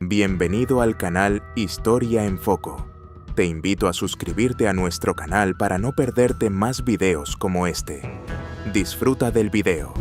Bienvenido al canal Historia en Foco. Te invito a suscribirte a nuestro canal para no perderte más videos como este. Disfruta del video.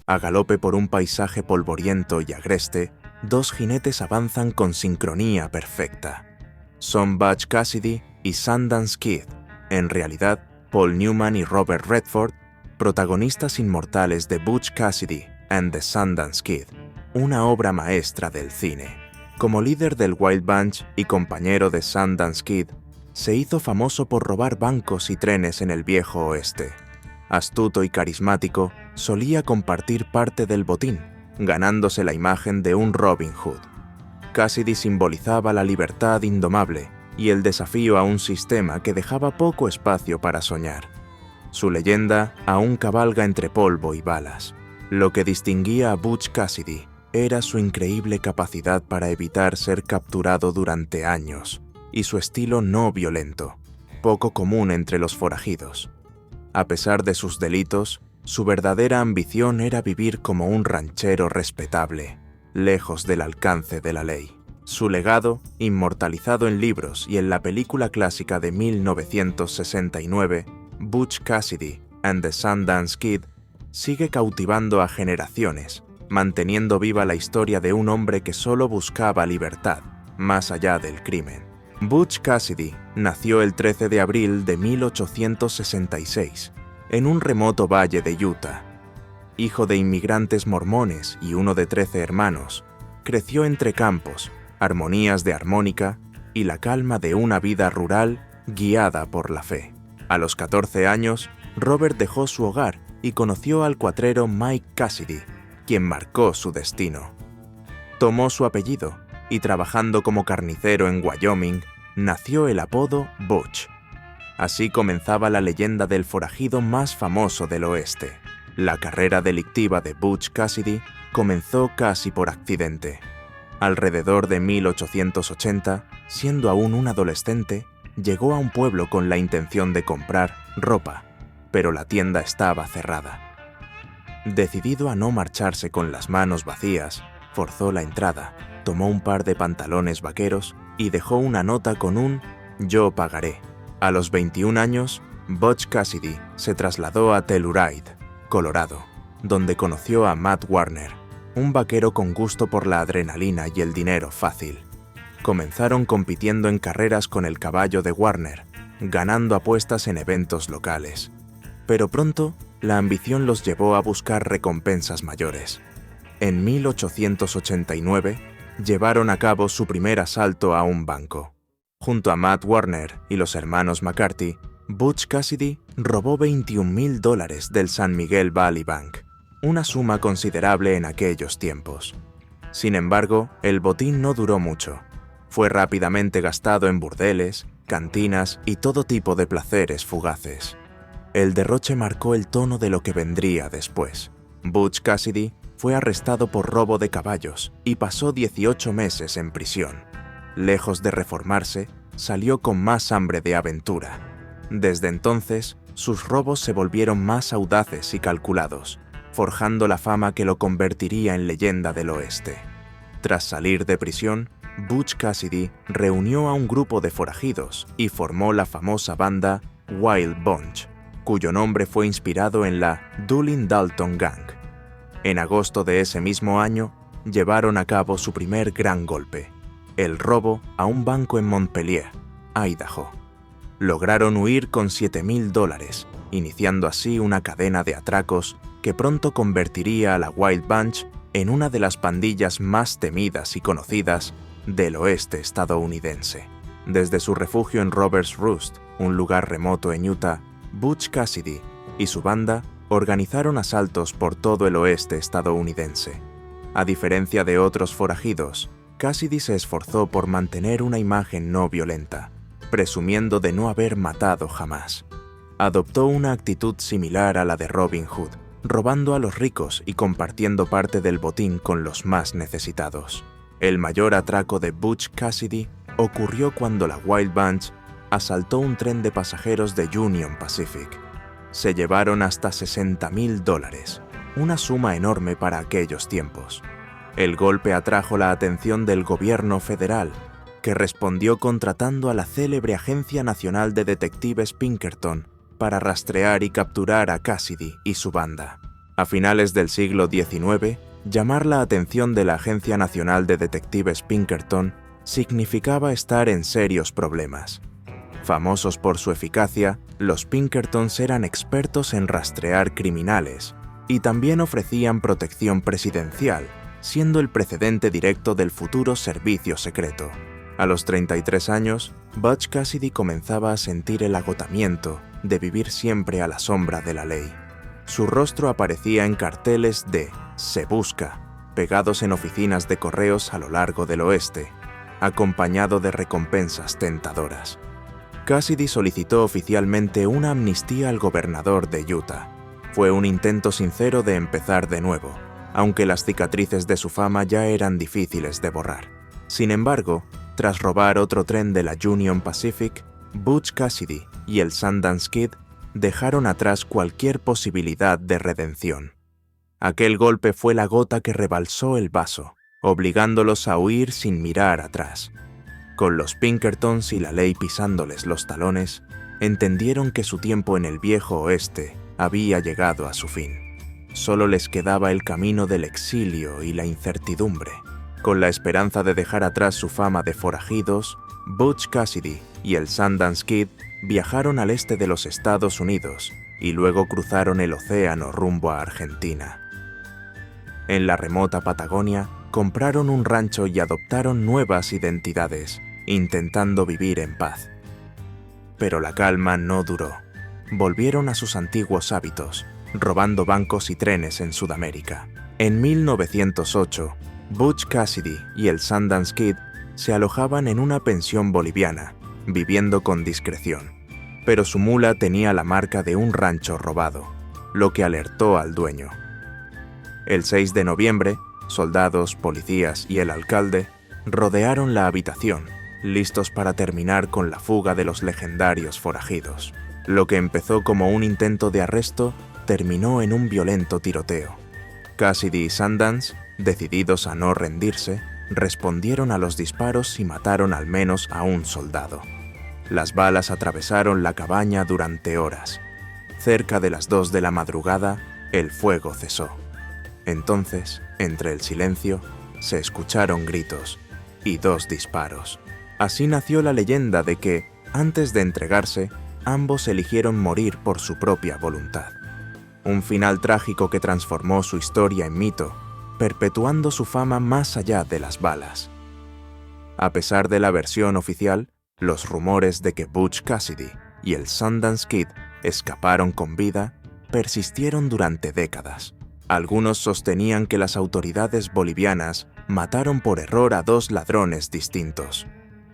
A galope por un paisaje polvoriento y agreste, dos jinetes avanzan con sincronía perfecta. Son Butch Cassidy y Sundance Kid, en realidad Paul Newman y Robert Redford, protagonistas inmortales de Butch Cassidy and the Sundance Kid, una obra maestra del cine. Como líder del Wild Bunch y compañero de Sundance Kid, se hizo famoso por robar bancos y trenes en el viejo oeste. Astuto y carismático, solía compartir parte del botín, ganándose la imagen de un Robin Hood. Cassidy simbolizaba la libertad indomable y el desafío a un sistema que dejaba poco espacio para soñar. Su leyenda aún cabalga entre polvo y balas. Lo que distinguía a Butch Cassidy era su increíble capacidad para evitar ser capturado durante años y su estilo no violento, poco común entre los forajidos. A pesar de sus delitos, su verdadera ambición era vivir como un ranchero respetable, lejos del alcance de la ley. Su legado, inmortalizado en libros y en la película clásica de 1969, Butch Cassidy and the Sundance Kid, sigue cautivando a generaciones, manteniendo viva la historia de un hombre que solo buscaba libertad, más allá del crimen. Butch Cassidy nació el 13 de abril de 1866, en un remoto valle de Utah. Hijo de inmigrantes mormones y uno de 13 hermanos, creció entre campos, armonías de armónica y la calma de una vida rural guiada por la fe. A los 14 años, Robert dejó su hogar y conoció al cuatrero Mike Cassidy, quien marcó su destino. Tomó su apellido y, trabajando como carnicero en Wyoming, nació el apodo Butch. Así comenzaba la leyenda del forajido más famoso del oeste. La carrera delictiva de Butch Cassidy comenzó casi por accidente. Alrededor de 1880, siendo aún un adolescente, llegó a un pueblo con la intención de comprar ropa, pero la tienda estaba cerrada. Decidido a no marcharse con las manos vacías, forzó la entrada, tomó un par de pantalones vaqueros y dejó una nota con un «Yo pagaré». A los 21 años, Butch Cassidy se trasladó a Telluride, Colorado, donde conoció a Matt Warner, un vaquero con gusto por la adrenalina y el dinero fácil. Comenzaron compitiendo en carreras con el caballo de Warner, ganando apuestas en eventos locales. Pero pronto, la ambición los llevó a buscar recompensas mayores. En 1889, llevaron a cabo su primer asalto a un banco. Junto a Matt Warner y los hermanos McCarthy, Butch Cassidy robó $21,000 del San Miguel Valley Bank, una suma considerable en aquellos tiempos. Sin embargo, el botín no duró mucho. Fue rápidamente gastado en burdeles, cantinas y todo tipo de placeres fugaces. El derroche marcó el tono de lo que vendría después. Butch Cassidy fue arrestado por robo de caballos y pasó 18 meses en prisión. Lejos de reformarse, salió con más hambre de aventura. Desde entonces, sus robos se volvieron más audaces y calculados, forjando la fama que lo convertiría en leyenda del oeste. Tras salir de prisión, Butch Cassidy reunió a un grupo de forajidos y formó la famosa banda Wild Bunch, cuyo nombre fue inspirado en la Doolin Dalton Gang. En agosto de ese mismo año, llevaron a cabo su primer gran golpe, el robo a un banco en Montpelier, Idaho. Lograron huir con $7,000, iniciando así una cadena de atracos que pronto convertiría a la Wild Bunch en una de las pandillas más temidas y conocidas del oeste estadounidense. Desde su refugio en Robert's Roost, un lugar remoto en Utah, Butch Cassidy y su banda organizaron asaltos por todo el oeste estadounidense. A diferencia de otros forajidos, Cassidy se esforzó por mantener una imagen no violenta, presumiendo de no haber matado jamás. Adoptó una actitud similar a la de Robin Hood, robando a los ricos y compartiendo parte del botín con los más necesitados. El mayor atraco de Butch Cassidy ocurrió cuando la Wild Bunch asaltó un tren de pasajeros de Union Pacific. Se llevaron hasta $60,000, una suma enorme para aquellos tiempos. El golpe atrajo la atención del gobierno federal, que respondió contratando a la célebre Agencia Nacional de Detectives Pinkerton para rastrear y capturar a Cassidy y su banda. A finales del siglo XIX, llamar la atención de la Agencia Nacional de Detectives Pinkerton significaba estar en serios problemas. Famosos por su eficacia, los Pinkertons eran expertos en rastrear criminales y también ofrecían protección presidencial, siendo el precedente directo del futuro servicio secreto. A los 33 años, Butch Cassidy comenzaba a sentir el agotamiento de vivir siempre a la sombra de la ley. Su rostro aparecía en carteles de "Se busca", pegados en oficinas de correos a lo largo del oeste, acompañado de recompensas tentadoras. Cassidy solicitó oficialmente una amnistía al gobernador de Utah. Fue un intento sincero de empezar de nuevo, aunque las cicatrices de su fama ya eran difíciles de borrar. Sin embargo, tras robar otro tren de la Union Pacific, Butch Cassidy y el Sundance Kid dejaron atrás cualquier posibilidad de redención. Aquel golpe fue la gota que rebalsó el vaso, obligándolos a huir sin mirar atrás. Con los Pinkertons y la ley pisándoles los talones, entendieron que su tiempo en el viejo oeste había llegado a su fin. Solo les quedaba el camino del exilio y la incertidumbre. Con la esperanza de dejar atrás su fama de forajidos, Butch Cassidy y el Sundance Kid viajaron al este de los Estados Unidos y luego cruzaron el océano rumbo a Argentina. En la remota Patagonia, compraron un rancho y adoptaron nuevas identidades, intentando vivir en paz. Pero la calma no duró. Volvieron a sus antiguos hábitos, robando bancos y trenes en Sudamérica. En 1908, Butch Cassidy y el Sundance Kid se alojaban en una pensión boliviana, viviendo con discreción. Pero su mula tenía la marca de un rancho robado, lo que alertó al dueño. El 6 de noviembre, soldados, policías y el alcalde rodearon la habitación, listos para terminar con la fuga de los legendarios forajidos. Lo que empezó como un intento de arresto terminó en un violento tiroteo. Cassidy y Sundance, decididos a no rendirse, respondieron a los disparos y mataron al menos a un soldado. Las balas atravesaron la cabaña durante horas. Cerca de las 2 de la madrugada, el fuego cesó. Entonces, entre el silencio, se escucharon gritos y 2 disparos. Así nació la leyenda de que, antes de entregarse, ambos eligieron morir por su propia voluntad. Un final trágico que transformó su historia en mito, perpetuando su fama más allá de las balas. A pesar de la versión oficial, los rumores de que Butch Cassidy y el Sundance Kid escaparon con vida persistieron durante décadas. Algunos sostenían que las autoridades bolivianas mataron por error a 2 ladrones distintos.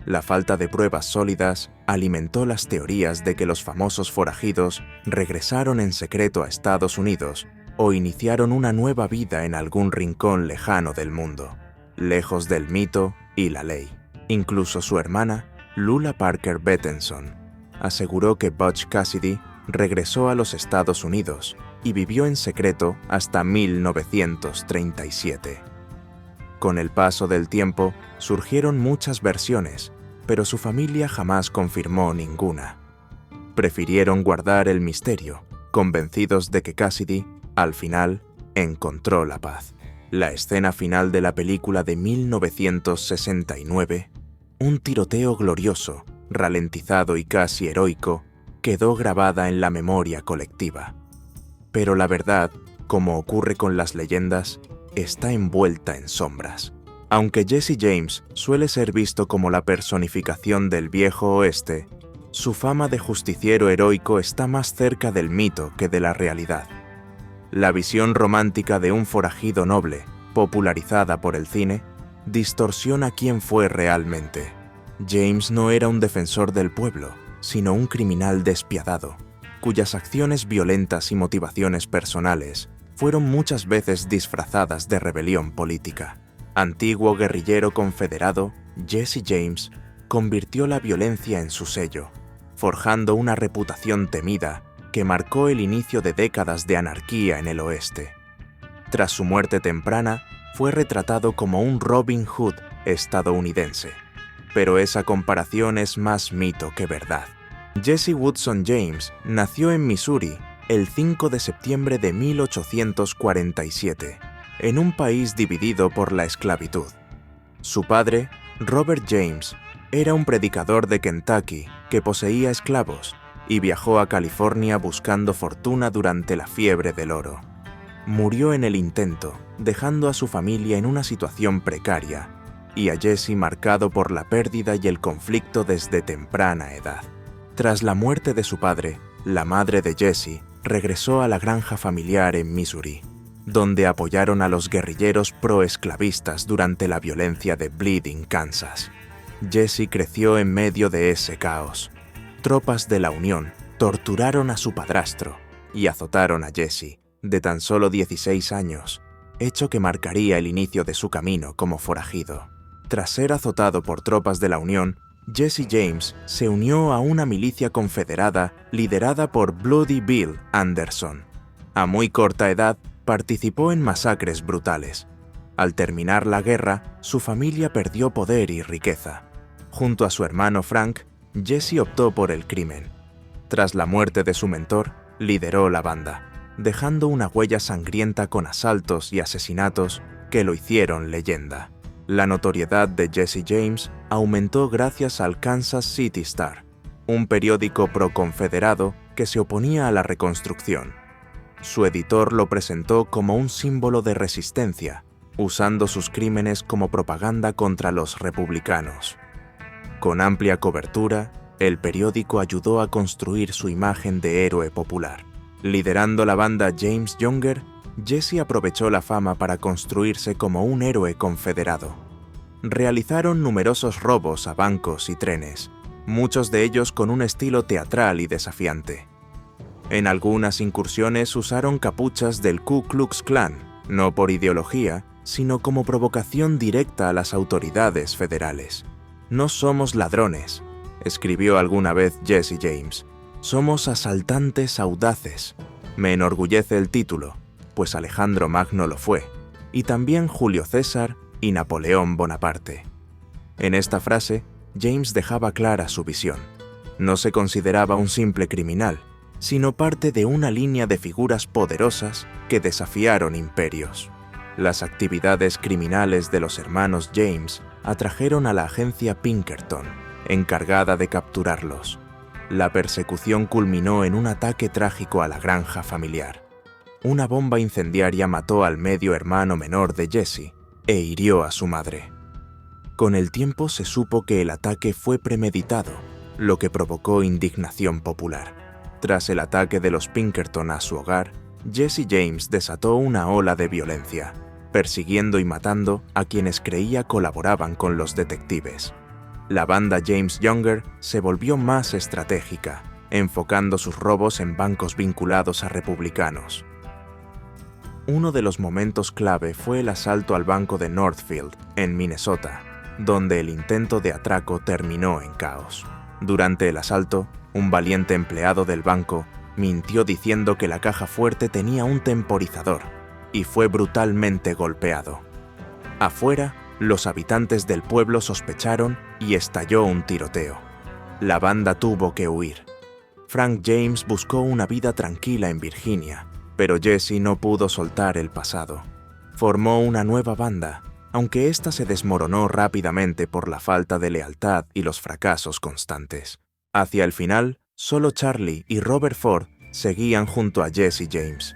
La falta de pruebas sólidas alimentó las teorías de que los famosos forajidos regresaron en secreto a Estados Unidos o iniciaron una nueva vida en algún rincón lejano del mundo, lejos del mito y la ley. Incluso su hermana, Lula Parker Bettenson, aseguró que Butch Cassidy regresó a los Estados Unidos y vivió en secreto hasta 1937. Con el paso del tiempo, surgieron muchas versiones, pero su familia jamás confirmó ninguna. Prefirieron guardar el misterio, convencidos de que Cassidy, al final, encontró la paz. La escena final de la película de 1969, un tiroteo glorioso, ralentizado y casi heroico, quedó grabada en la memoria colectiva. Pero la verdad, como ocurre con las leyendas, está envuelta en sombras. Aunque Jesse James suele ser visto como la personificación del viejo oeste, su fama de justiciero heroico está más cerca del mito que de la realidad. La visión romántica de un forajido noble, popularizada por el cine, distorsiona quién fue realmente. James no era un defensor del pueblo, sino un criminal despiadado, cuyas acciones violentas y motivaciones personales fueron muchas veces disfrazadas de rebelión política. Antiguo guerrillero confederado, Jesse James convirtió la violencia en su sello, forjando una reputación temida que marcó el inicio de décadas de anarquía en el oeste. Tras su muerte temprana, fue retratado como un Robin Hood estadounidense. Pero esa comparación es más mito que verdad. Jesse Woodson James nació en Missouri el 5 de septiembre de 1847, en un país dividido por la esclavitud. Su padre, Robert James, era un predicador de Kentucky que poseía esclavos y viajó a California buscando fortuna durante la fiebre del oro. Murió en el intento, dejando a su familia en una situación precaria, y a Jesse marcado por la pérdida y el conflicto desde temprana edad. Tras la muerte de su padre, la madre de Jesse regresó a la granja familiar en Missouri, donde apoyaron a los guerrilleros pro-esclavistas durante la violencia de Bleeding, Kansas. Jesse creció en medio de ese caos. Tropas de la Unión torturaron a su padrastro y azotaron a Jesse, de tan solo 16 años, hecho que marcaría el inicio de su camino como forajido. Tras ser azotado por tropas de la Unión, Jesse James se unió a una milicia confederada liderada por Bloody Bill Anderson. A muy corta edad, participó en masacres brutales. Al terminar la guerra, su familia perdió poder y riqueza. Junto a su hermano Frank, Jesse optó por el crimen. Tras la muerte de su mentor, lideró la banda, dejando una huella sangrienta con asaltos y asesinatos que lo hicieron leyenda. La notoriedad de Jesse James aumentó gracias al Kansas City Star, un periódico pro-confederado que se oponía a la Reconstrucción. Su editor lo presentó como un símbolo de resistencia, usando sus crímenes como propaganda contra los republicanos. Con amplia cobertura, el periódico ayudó a construir su imagen de héroe popular. Liderando la banda James Younger, Jesse aprovechó la fama para construirse como un héroe confederado. Realizaron numerosos robos a bancos y trenes, muchos de ellos con un estilo teatral y desafiante. En algunas incursiones usaron capuchas del Ku Klux Klan, no por ideología, sino como provocación directa a las autoridades federales. «No somos ladrones», escribió alguna vez Jesse James. «Somos asaltantes audaces. Me enorgullece el título, pues Alejandro Magno lo fue, y también Julio César y Napoleón Bonaparte». En esta frase, James dejaba clara su visión. No se consideraba un simple criminal, sino parte de una línea de figuras poderosas que desafiaron imperios. Las actividades criminales de los hermanos James atrajeron a la agencia Pinkerton, encargada de capturarlos. La persecución culminó en un ataque trágico a la granja familiar. Una bomba incendiaria mató al medio hermano menor de Jesse e hirió a su madre. Con el tiempo se supo que el ataque fue premeditado, lo que provocó indignación popular. Tras el ataque de los Pinkerton a su hogar, Jesse James desató una ola de violencia, persiguiendo y matando a quienes creía colaboraban con los detectives. La banda James Younger se volvió más estratégica, enfocando sus robos en bancos vinculados a republicanos. Uno de los momentos clave fue el asalto al banco de Northfield, en Minnesota, donde el intento de atraco terminó en caos. Durante el asalto, un valiente empleado del banco mintió diciendo que la caja fuerte tenía un temporizador y fue brutalmente golpeado. Afuera, los habitantes del pueblo sospecharon y estalló un tiroteo. La banda tuvo que huir. Frank James buscó una vida tranquila en Virginia, pero Jesse no pudo soltar el pasado. Formó una nueva banda, aunque ésta se desmoronó rápidamente por la falta de lealtad y los fracasos constantes. Hacia el final, solo Charlie y Robert Ford seguían junto a Jesse James.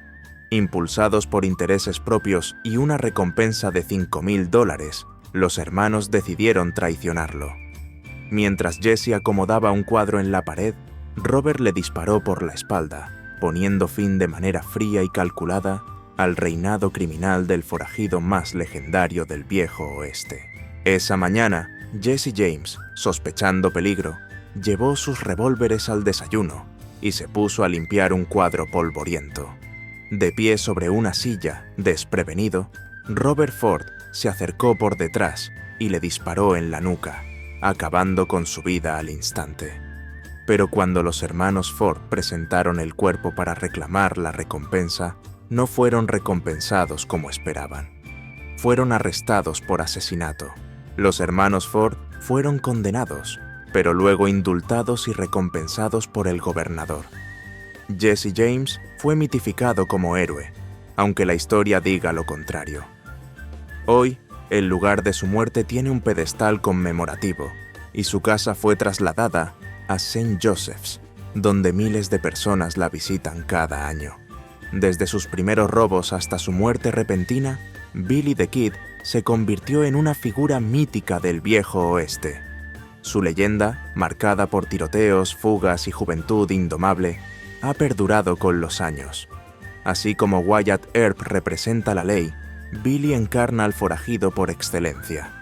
Impulsados por intereses propios y una recompensa de $5,000, los hermanos decidieron traicionarlo. Mientras Jesse acomodaba un cuadro en la pared, Robert le disparó por la espalda, poniendo fin de manera fría y calculada al reinado criminal del forajido más legendario del viejo oeste. Esa mañana, Jesse James, sospechando peligro, llevó sus revólveres al desayuno y se puso a limpiar un cuadro polvoriento. De pie sobre una silla, desprevenido, Robert Ford se acercó por detrás y le disparó en la nuca, acabando con su vida al instante. Pero cuando los hermanos Ford presentaron el cuerpo para reclamar la recompensa, no fueron recompensados como esperaban. fueron arrestados por asesinato. Los hermanos Ford fueron condenados, pero luego indultados y recompensados por el gobernador. Jesse James fue mitificado como héroe, aunque la historia diga lo contrario. Hoy, el lugar de su muerte tiene un pedestal conmemorativo, y su casa fue trasladada a St. Joseph's, donde miles de personas la visitan cada año. Desde sus primeros robos hasta su muerte repentina, Billy the Kid se convirtió en una figura mítica del viejo oeste. Su leyenda, marcada por tiroteos, fugas y juventud indomable, ha perdurado con los años. Así como Wyatt Earp representa la ley, Billy encarna al forajido por excelencia,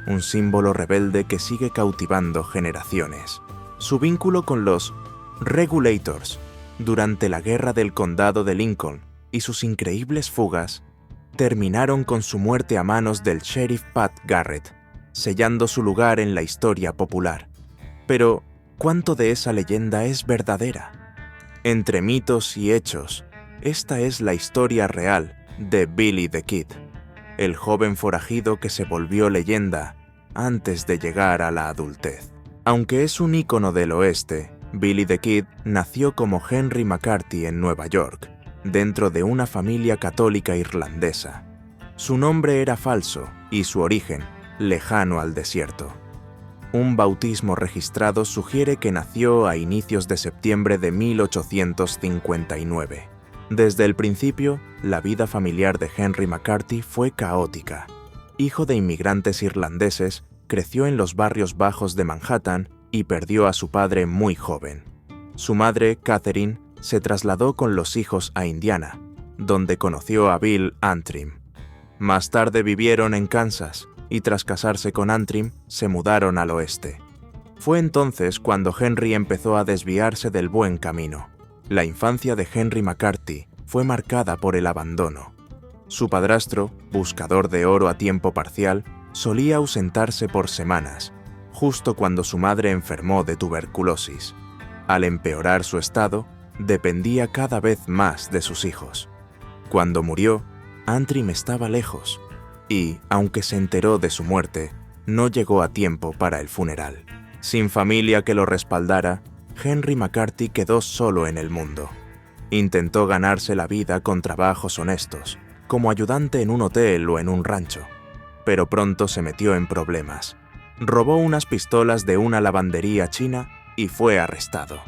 un símbolo rebelde que sigue cautivando generaciones. Su vínculo con los Regulators durante la Guerra del Condado de Lincoln y sus increíbles fugas terminaron con su muerte a manos del sheriff Pat Garrett, sellando su lugar en la historia popular. Pero, ¿cuánto de esa leyenda es verdadera? Entre mitos y hechos, esta es la historia real de Billy the Kid, el joven forajido que se volvió leyenda antes de llegar a la adultez. Aunque es un ícono del oeste, Billy the Kid nació como Henry McCarthy en Nueva York, dentro de una familia católica irlandesa. Su nombre era falso y su origen lejano al desierto. Un bautismo registrado sugiere que nació a inicios de septiembre de 1859. Desde el principio, la vida familiar de Henry McCarthy fue caótica. Hijo de inmigrantes irlandeses, creció en los barrios bajos de Manhattan y perdió a su padre muy joven. Su madre, Catherine, se trasladó con los hijos a Indiana, donde conoció a Bill Antrim. Más tarde vivieron en Kansas y tras casarse con Antrim, se mudaron al oeste. Fue entonces cuando Henry empezó a desviarse del buen camino. La infancia de Henry McCarthy fue marcada por el abandono. Su padrastro, buscador de oro a tiempo parcial, solía ausentarse por semanas, justo cuando su madre enfermó de tuberculosis. Al empeorar su estado, dependía cada vez más de sus hijos. Cuando murió, Antrim estaba lejos y, aunque se enteró de su muerte, no llegó a tiempo para el funeral. Sin familia que lo respaldara, Henry McCarthy quedó solo en el mundo. Intentó ganarse la vida con trabajos honestos, como ayudante en un hotel o en un rancho, pero pronto se metió en problemas. Robó unas pistolas de una lavandería china y fue arrestado.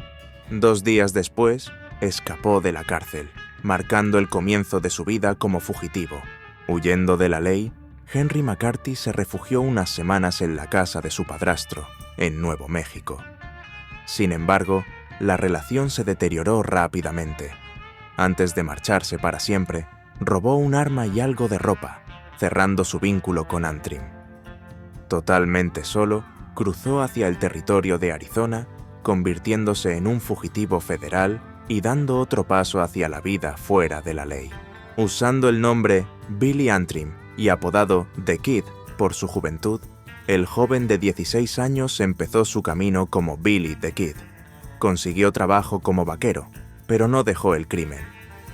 2 días después, escapó de la cárcel, marcando el comienzo de su vida como fugitivo. Huyendo de la ley, Henry McCarthy se refugió unas semanas en la casa de su padrastro, en Nuevo México. Sin embargo, la relación se deterioró rápidamente. Antes de marcharse para siempre, robó un arma y algo de ropa, cerrando su vínculo con Antrim. Totalmente solo, cruzó hacia el territorio de Arizona, convirtiéndose en un fugitivo federal y dando otro paso hacia la vida fuera de la ley. Usando el nombre Billy Antrim y apodado The Kid por su juventud, el joven de 16 años empezó su camino como Billy the Kid. Consiguió trabajo como vaquero, pero no dejó el crimen.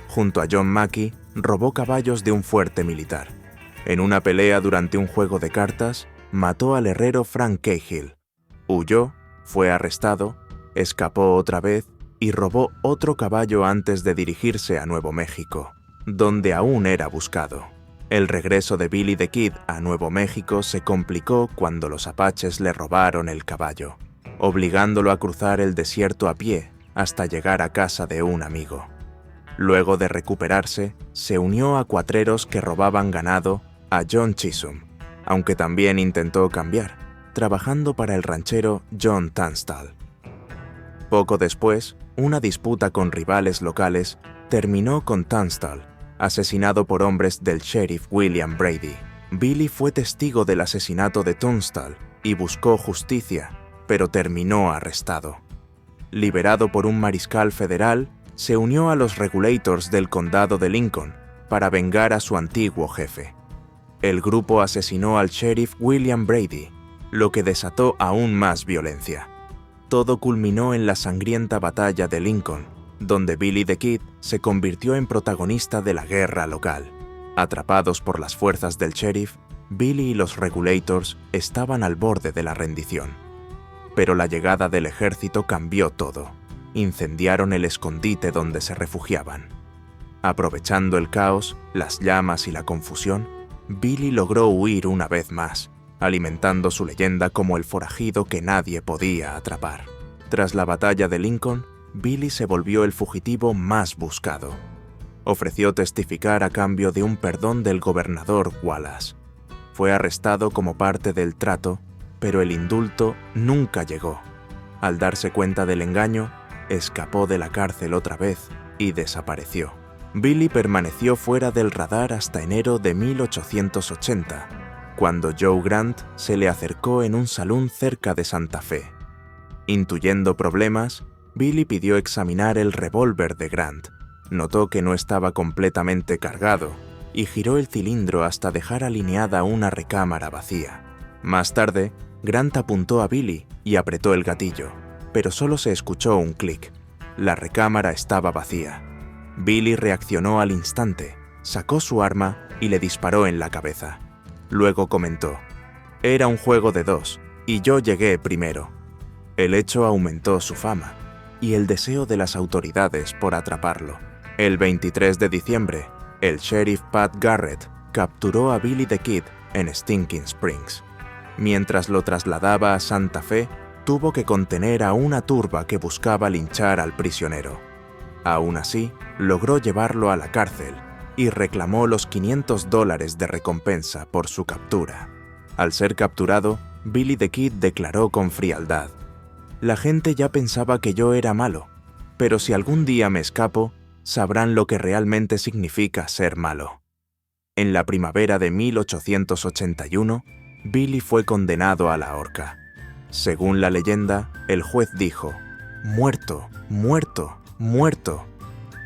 Junto a John Mackey, robó caballos de un fuerte militar. En una pelea durante un juego de cartas, mató al herrero Frank Cahill. Huyó, fue arrestado, escapó otra vez y robó otro caballo antes de dirigirse a Nuevo México, donde aún era buscado. El regreso de Billy the Kid a Nuevo México se complicó cuando los apaches le robaron el caballo, obligándolo a cruzar el desierto a pie hasta llegar a casa de un amigo. Luego de recuperarse, se unió a cuatreros que robaban ganado a John Chisholm, aunque también intentó cambiar, trabajando para el ranchero John Tunstall. Poco después, una disputa con rivales locales terminó con Tunstall asesinado por hombres del sheriff William Brady. Billy fue testigo del asesinato de Tunstall y buscó justicia, pero terminó arrestado. Liberado por un mariscal federal, se unió a los Regulators del condado de Lincoln para vengar a su antiguo jefe. El grupo asesinó al sheriff William Brady, lo que desató aún más violencia. Todo culminó en la sangrienta batalla de Lincoln, donde Billy the Kid se convirtió en protagonista de la guerra local. Atrapados por las fuerzas del sheriff, Billy y los Regulators estaban al borde de la rendición. Pero la llegada del ejército cambió todo. Incendiaron el escondite donde se refugiaban. Aprovechando el caos, las llamas y la confusión, Billy logró huir una vez más, alimentando su leyenda como el forajido que nadie podía atrapar. Tras la batalla de Lincoln, Billy se volvió el fugitivo más buscado. Ofreció testificar a cambio de un perdón del gobernador Wallace. Fue arrestado como parte del trato, pero el indulto nunca llegó. Al darse cuenta del engaño, escapó de la cárcel otra vez y desapareció. Billy permaneció fuera del radar hasta enero de 1880, cuando Joe Grant se le acercó en un salón cerca de Santa Fe. Intuyendo problemas, Billy pidió examinar el revólver de Grant. Notó que no estaba completamente cargado y giró el cilindro hasta dejar alineada una recámara vacía. Más tarde, Grant apuntó a Billy y apretó el gatillo, pero solo se escuchó un clic. La recámara estaba vacía. Billy reaccionó al instante, sacó su arma y le disparó en la cabeza. Luego comentó: «Era un juego de dos, y yo llegué primero». El hecho aumentó su fama y el deseo de las autoridades por atraparlo. El 23 de diciembre, el sheriff Pat Garrett capturó a Billy the Kid en Stinking Springs. Mientras lo trasladaba a Santa Fe, tuvo que contener a una turba que buscaba linchar al prisionero. Aún así, logró llevarlo a la cárcel y reclamó los $500 de recompensa por su captura. Al ser capturado, Billy the Kid declaró con frialdad: «La gente ya pensaba que yo era malo, pero si algún día me escapo, sabrán lo que realmente significa ser malo». En la primavera de 1881, Billy fue condenado a la horca. Según la leyenda, el juez dijo: «Muerto, muerto, muerto».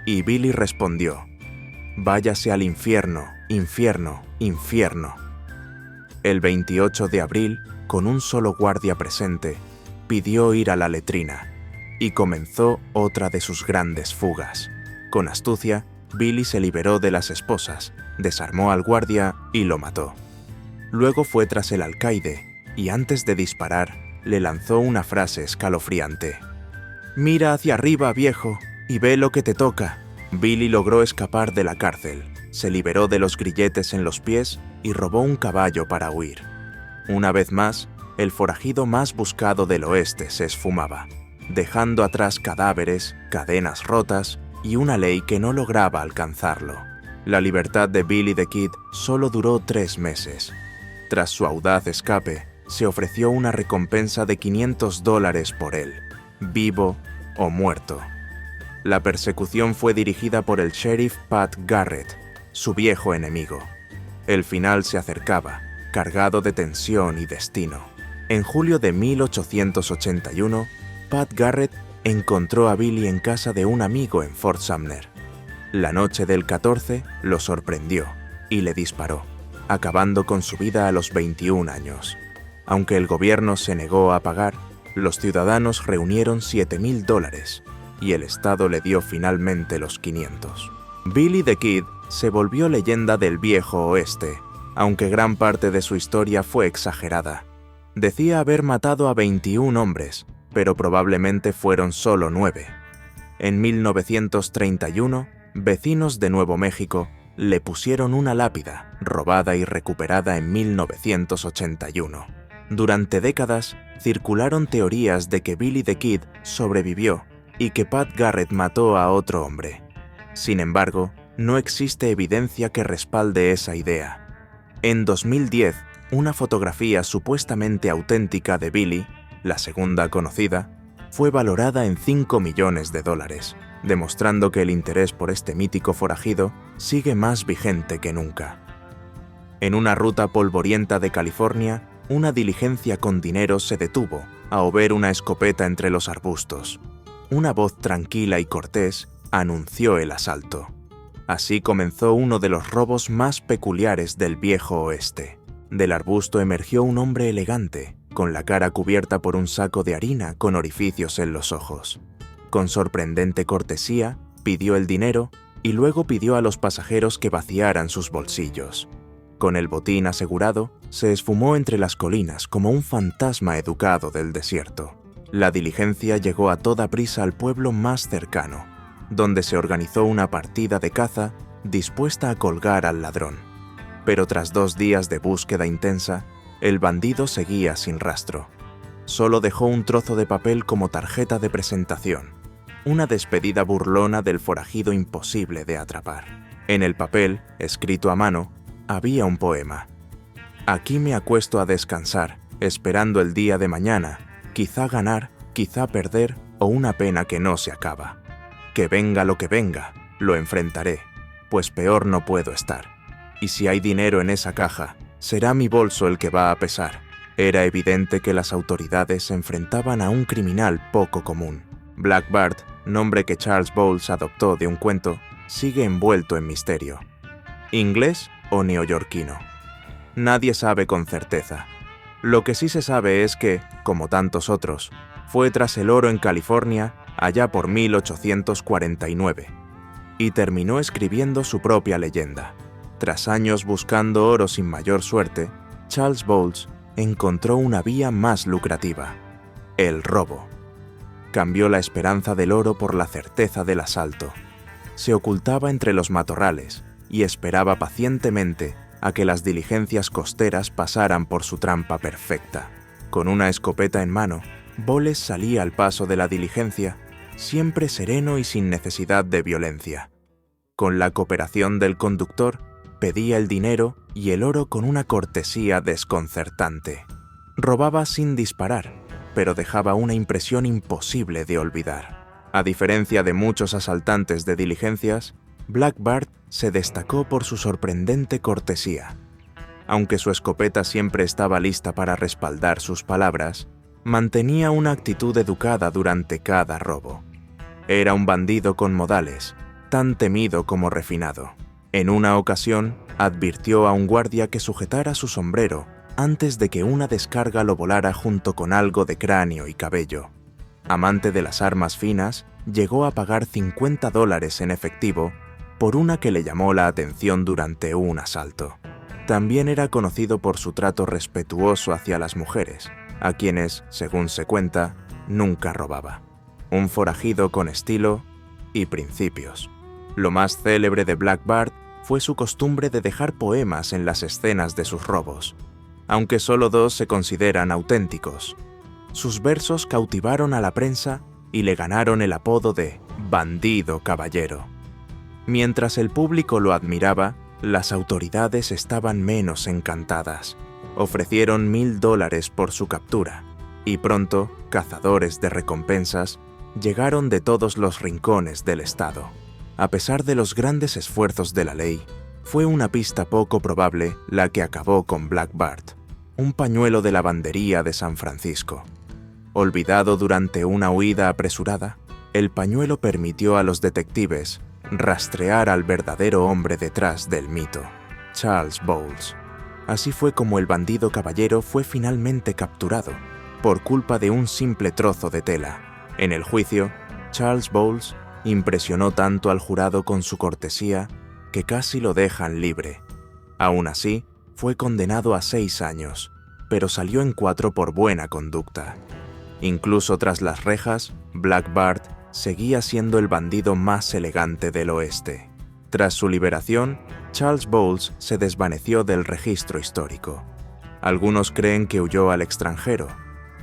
Y Billy respondió: «Váyase al infierno, infierno, infierno». El 28 de abril, con un solo guardia presente, pidió ir a la letrina y comenzó otra de sus grandes fugas. Con astucia, Billy se liberó de las esposas, desarmó al guardia y lo mató. Luego fue tras el alcaide y antes de disparar, le lanzó una frase escalofriante: «Mira hacia arriba, viejo, y ve lo que te toca». Billy logró escapar de la cárcel, se liberó de los grilletes en los pies y robó un caballo para huir. Una vez más, el forajido más buscado del oeste se esfumaba, dejando atrás cadáveres, cadenas rotas y una ley que no lograba alcanzarlo. La libertad de Billy the Kid solo duró 3 meses. Tras su audaz escape, se ofreció una recompensa de $500 por él, vivo o muerto. La persecución fue dirigida por el sheriff Pat Garrett, su viejo enemigo. El final se acercaba, cargado de tensión y destino. En julio de 1881, Pat Garrett encontró a Billy en casa de un amigo en Fort Sumner. La noche del 14 lo sorprendió y le disparó, acabando con su vida a los 21 años. Aunque el gobierno se negó a pagar, los ciudadanos reunieron $7,000 y el Estado le dio finalmente los 500. Billy the Kid se volvió leyenda del viejo oeste, aunque gran parte de su historia fue exagerada. Decía haber matado a 21 hombres, pero probablemente fueron solo 9. En 1931, vecinos de Nuevo México le pusieron una lápida, robada y recuperada en 1981. Durante décadas, circularon teorías de que Billy the Kid sobrevivió y que Pat Garrett mató a otro hombre. Sin embargo, no existe evidencia que respalde esa idea. En 2010, una fotografía supuestamente auténtica de Billy, la segunda conocida, fue valorada en $5 millones, demostrando que el interés por este mítico forajido sigue más vigente que nunca. En una ruta polvorienta de California, una diligencia con dinero se detuvo a ver una escopeta entre los arbustos. Una voz tranquila y cortés anunció el asalto. Así comenzó uno de los robos más peculiares del viejo oeste. Del arbusto emergió un hombre elegante, con la cara cubierta por un saco de harina con orificios en los ojos. Con sorprendente cortesía, pidió el dinero y luego pidió a los pasajeros que vaciaran sus bolsillos. Con el botín asegurado, se esfumó entre las colinas como un fantasma educado del desierto. La diligencia llegó a toda prisa al pueblo más cercano, donde se organizó una partida de caza dispuesta a colgar al ladrón. Pero tras 2 días de búsqueda intensa, el bandido seguía sin rastro. Solo dejó un trozo de papel como tarjeta de presentación, una despedida burlona del forajido imposible de atrapar. En el papel, escrito a mano, había un poema. Aquí me acuesto a descansar, esperando el día de mañana, quizá ganar, quizá perder o una pena que no se acaba. Que venga lo que venga, lo enfrentaré, pues peor no puedo estar. Y si hay dinero en esa caja, será mi bolso el que va a pesar. Era evidente que las autoridades se enfrentaban a un criminal poco común. Black Bart, nombre que Charles Bowles adoptó de un cuento, sigue envuelto en misterio. ¿Inglés o neoyorquino? Nadie sabe con certeza. Lo que sí se sabe es que, como tantos otros, fue tras el oro en California allá por 1849 y terminó escribiendo su propia leyenda. Tras años buscando oro sin mayor suerte, Charles Bowles encontró una vía más lucrativa: el robo. Cambió la esperanza del oro por la certeza del asalto. Se ocultaba entre los matorrales y esperaba pacientemente a que las diligencias costeras pasaran por su trampa perfecta. Con una escopeta en mano, Bowles salía al paso de la diligencia, siempre sereno y sin necesidad de violencia. Con la cooperación del conductor, pedía el dinero y el oro con una cortesía desconcertante. Robaba sin disparar, pero dejaba una impresión imposible de olvidar. A diferencia de muchos asaltantes de diligencias, Black Bart se destacó por su sorprendente cortesía. Aunque su escopeta siempre estaba lista para respaldar sus palabras, mantenía una actitud educada durante cada robo. Era un bandido con modales, tan temido como refinado. En una ocasión, advirtió a un guardia que sujetara su sombrero antes de que una descarga lo volara junto con algo de cráneo y cabello. Amante de las armas finas, llegó a pagar $50 en efectivo por una que le llamó la atención durante un asalto. También era conocido por su trato respetuoso hacia las mujeres, a quienes, según se cuenta, nunca robaba. Un forajido con estilo y principios. Lo más célebre de Black Bart fue su costumbre de dejar poemas en las escenas de sus robos, aunque solo 2 se consideran auténticos. Sus versos cautivaron a la prensa y le ganaron el apodo de Bandido Caballero. Mientras el público lo admiraba, las autoridades estaban menos encantadas. Ofrecieron $1000 por su captura, y pronto, cazadores de recompensas llegaron de todos los rincones del estado. A pesar de los grandes esfuerzos de la ley, fue una pista poco probable la que acabó con Black Bart, un pañuelo de lavandería de San Francisco. Olvidado durante una huida apresurada, el pañuelo permitió a los detectives rastrear al verdadero hombre detrás del mito, Charles Bowles. Así fue como el bandido caballero fue finalmente capturado, por culpa de un simple trozo de tela. En el juicio, Charles Bowles impresionó tanto al jurado con su cortesía que casi lo dejan libre. Aún así, fue condenado a 6 años, pero salió en 4 por buena conducta. Incluso tras las rejas, Black Bart seguía siendo el bandido más elegante del oeste. Tras su liberación, Charles Bowles se desvaneció del registro histórico. Algunos creen que huyó al extranjero,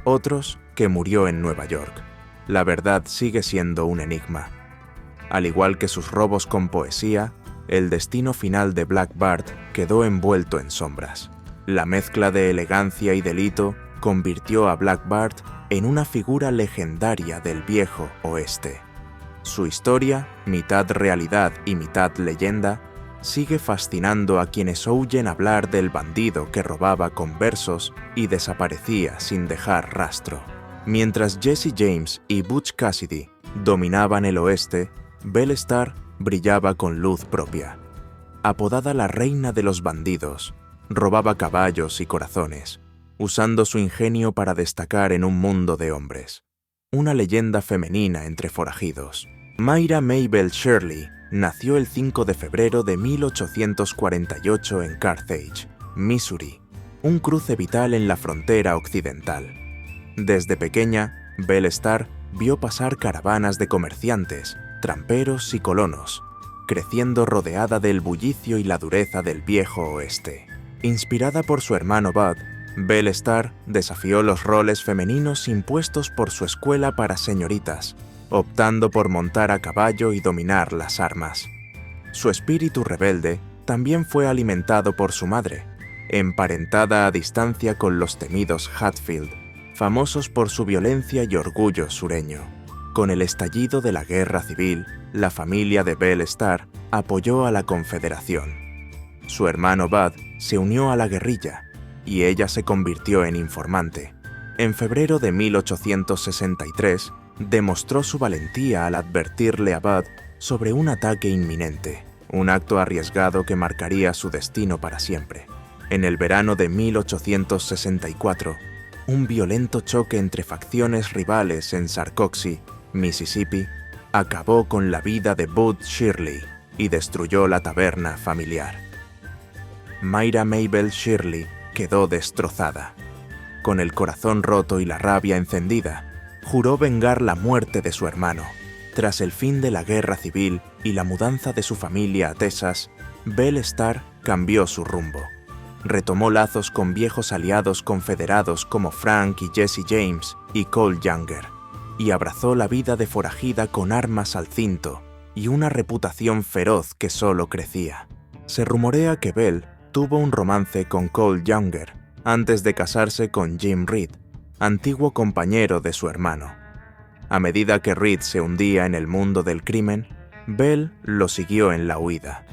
otros que murió en Nueva York. La verdad sigue siendo un enigma. Al igual que sus robos con poesía, el destino final de Black Bart quedó envuelto en sombras. La mezcla de elegancia y delito convirtió a Black Bart en una figura legendaria del viejo oeste. Su historia, mitad realidad y mitad leyenda, sigue fascinando a quienes oyen hablar del bandido que robaba con versos y desaparecía sin dejar rastro. Mientras Jesse James y Butch Cassidy dominaban el oeste, Belle Starr brillaba con luz propia. Apodada la reina de los bandidos, robaba caballos y corazones, usando su ingenio para destacar en un mundo de hombres. Una leyenda femenina entre forajidos. Myra Mabel Shirley nació el 5 de febrero de 1848 en Carthage, Missouri, un cruce vital en la frontera occidental. Desde pequeña, Belle Starr vio pasar caravanas de comerciantes, tramperos y colonos, creciendo rodeada del bullicio y la dureza del viejo oeste. Inspirada por su hermano Bud, Belle Starr desafió los roles femeninos impuestos por su escuela para señoritas, optando por montar a caballo y dominar las armas. Su espíritu rebelde también fue alimentado por su madre, emparentada a distancia con los temidos Hatfield, famosos por su violencia y orgullo sureño. Con el estallido de la Guerra Civil, la familia de Belle Starr apoyó a la Confederación. Su hermano Bud se unió a la guerrilla y ella se convirtió en informante. En febrero de 1863, demostró su valentía al advertirle a Bud sobre un ataque inminente, un acto arriesgado que marcaría su destino para siempre. En el verano de 1864, un violento choque entre facciones rivales en Sarcoxie, Mississippi, acabó con la vida de Bud Shirley y destruyó la taberna familiar. Myra Mabel Shirley quedó destrozada. Con el corazón roto y la rabia encendida, juró vengar la muerte de su hermano. Tras el fin de la guerra civil y la mudanza de su familia a Texas, Belle Starr cambió su rumbo. Retomó lazos con viejos aliados confederados como Frank y Jesse James y Cole Younger, y abrazó la vida de forajida con armas al cinto y una reputación feroz que solo crecía. Se rumorea que Belle tuvo un romance con Cole Younger antes de casarse con Jim Reed, antiguo compañero de su hermano. A medida que Reed se hundía en el mundo del crimen, Belle lo siguió en la huida.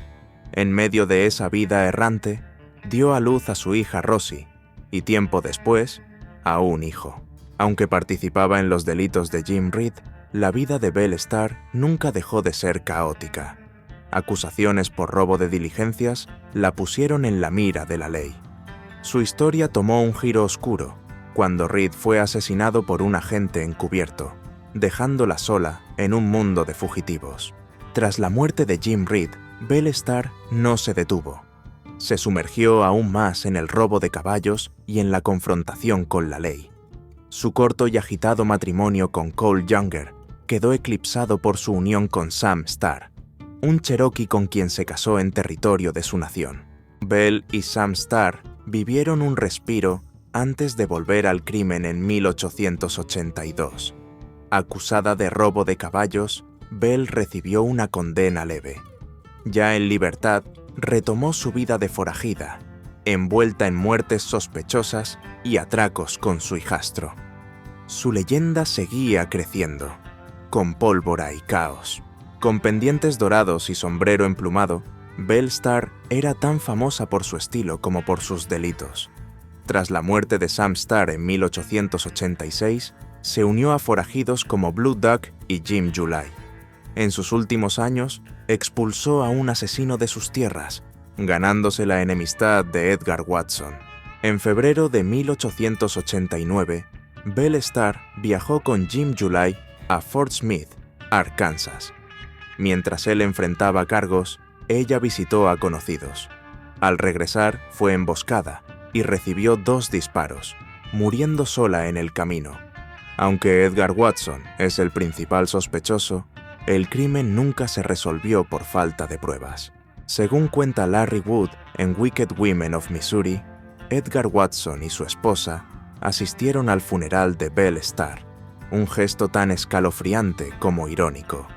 En medio de esa vida errante, dio a luz a su hija Rosie y tiempo después, a un hijo. Aunque participaba en los delitos de Jim Reed, la vida de Belle Starr nunca dejó de ser caótica. Acusaciones por robo de diligencias la pusieron en la mira de la ley. Su historia tomó un giro oscuro cuando Reed fue asesinado por un agente encubierto, dejándola sola en un mundo de fugitivos. Tras la muerte de Jim Reed, Belle Starr no se detuvo. Se sumergió aún más en el robo de caballos y en la confrontación con la ley. Su corto y agitado matrimonio con Cole Younger quedó eclipsado por su unión con Sam Starr, un cherokee con quien se casó en territorio de su nación. Belle y Sam Starr vivieron un respiro antes de volver al crimen en 1882. Acusada de robo de caballos, Belle recibió una condena leve. Ya en libertad, retomó su vida de forajida, envuelta en muertes sospechosas y atracos con su hijastro. Su leyenda seguía creciendo, con pólvora y caos. Con pendientes dorados y sombrero emplumado, Belle Starr era tan famosa por su estilo como por sus delitos. Tras la muerte de Sam Starr en 1886, se unió a forajidos como Blue Duck y Jim July. En sus últimos años, expulsó a un asesino de sus tierras, ganándose la enemistad de Edgar Watson. En febrero de 1889, Belle Starr viajó con Jim July a Fort Smith, Arkansas. Mientras él enfrentaba cargos, ella visitó a conocidos. Al regresar, fue emboscada y recibió 2 disparos, muriendo sola en el camino. Aunque Edgar Watson es el principal sospechoso, el crimen nunca se resolvió por falta de pruebas. Según cuenta Larry Wood en Wicked Women of Missouri, Edgar Watson y su esposa asistieron al funeral de Belle Starr, un gesto tan escalofriante como irónico.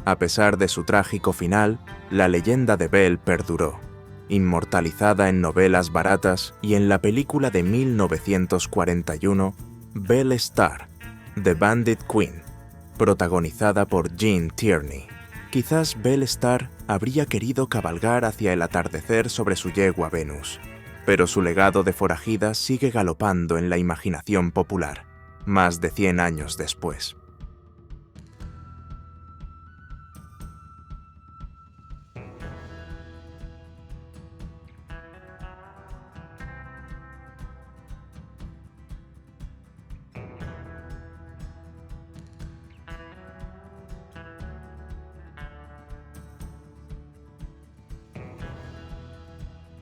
A pesar de su trágico final, la leyenda de Belle perduró, inmortalizada en novelas baratas y en la película de 1941, Belle Starr, The Bandit Queen, protagonizada por Gene Tierney. Quizás Belle Starr habría querido cabalgar hacia el atardecer sobre su yegua Venus, pero su legado de forajida sigue galopando en la imaginación popular, más de 100 años después.